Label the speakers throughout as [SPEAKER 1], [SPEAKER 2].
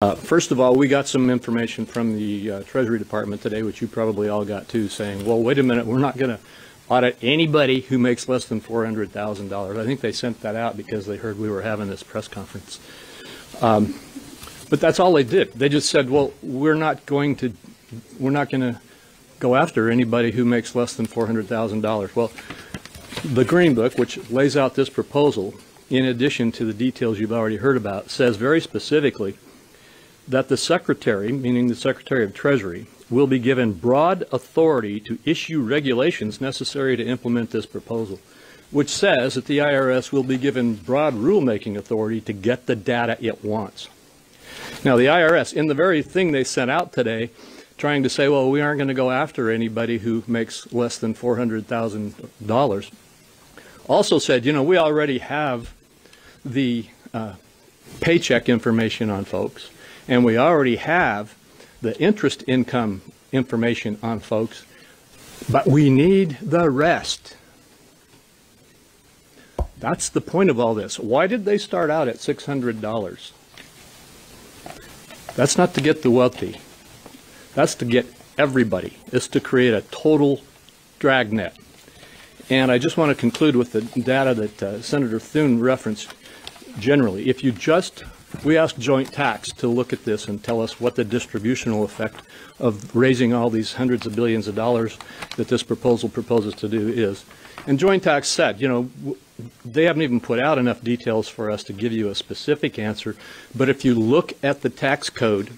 [SPEAKER 1] First of all, we got some information from the Treasury Department today, which you probably all got too, saying, well, wait a minute, we're not going to audit anybody who makes less than $400,000. I think they sent that out because they heard we were having this press conference. But that's all they did. They just said, well, we're not going to go after anybody who makes less than $400,000. Well, the Green Book, which lays out this proposal, in addition to the details you've already heard about, says very specifically that the Secretary, meaning the Secretary of Treasury, will be given broad authority to issue regulations necessary to implement this proposal, which says that the IRS will be given broad rulemaking authority to get the data it wants. Now, the IRS, in the very thing they sent out today, trying to say, well, we aren't going to go after anybody who makes less than $400,000, also said, you know, we already have the paycheck information on folks, and we already have the interest income information on folks, but we need the rest. That's the point of all this. Why did they start out at $600? That's not to get the wealthy. That's to get everybody. It's to create a total dragnet. And I just want to conclude with the data that Senator Thune referenced generally. If you just, we asked Joint Tax to look at this and tell us what the distributional effect of raising all these hundreds of billions of dollars that this proposal proposes to do is. And Joint Tax said, you know, they haven't even put out enough details for us to give you a specific answer, but if you look at the tax code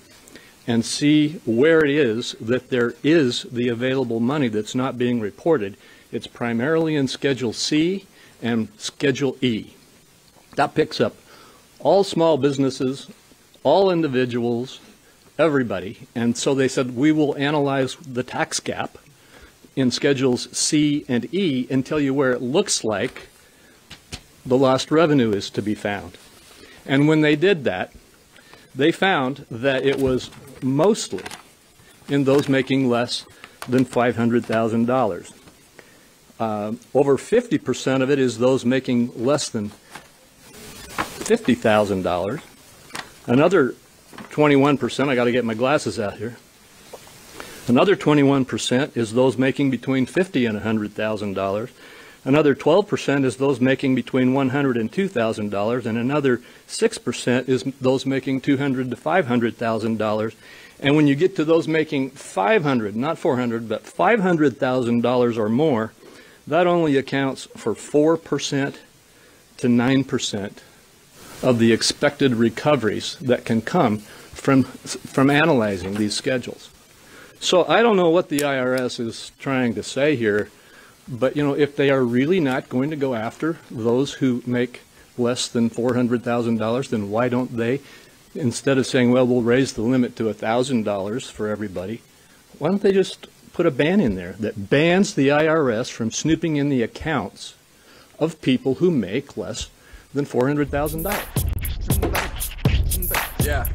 [SPEAKER 1] and see where it is that there is the available money that's not being reported, it's primarily in Schedule C and Schedule E. That picks up all small businesses, all individuals, everybody. And so they said, we will analyze the tax gap in Schedules C and E and tell you where it looks like the lost revenue is to be found. And when they did that, they found that it was mostly in those making less than $500,000. Over 50% of it is those making less than $50,000. Another 21%, I got to get my glasses out here. Another 21% is those making between $50,000 and $100,000. Another 12% is those making between $100,000 and $2,000, and another 6% is those making $200,000 to $500,000. And when you get to those making $500,000, not $400,000, but $500,000 or more, that only accounts for 4% to 9% of the expected recoveries that can come from analyzing these schedules. So I don't know what the IRS is trying to say here, but you know, if they are really not going to go after those who make less than $400,000, then why don't they, instead of saying, well, we'll raise the limit to $1,000 for everybody, why don't they just put a ban in there that bans the IRS from snooping in the accounts of people who make less than $400,000?
[SPEAKER 2] Yeah.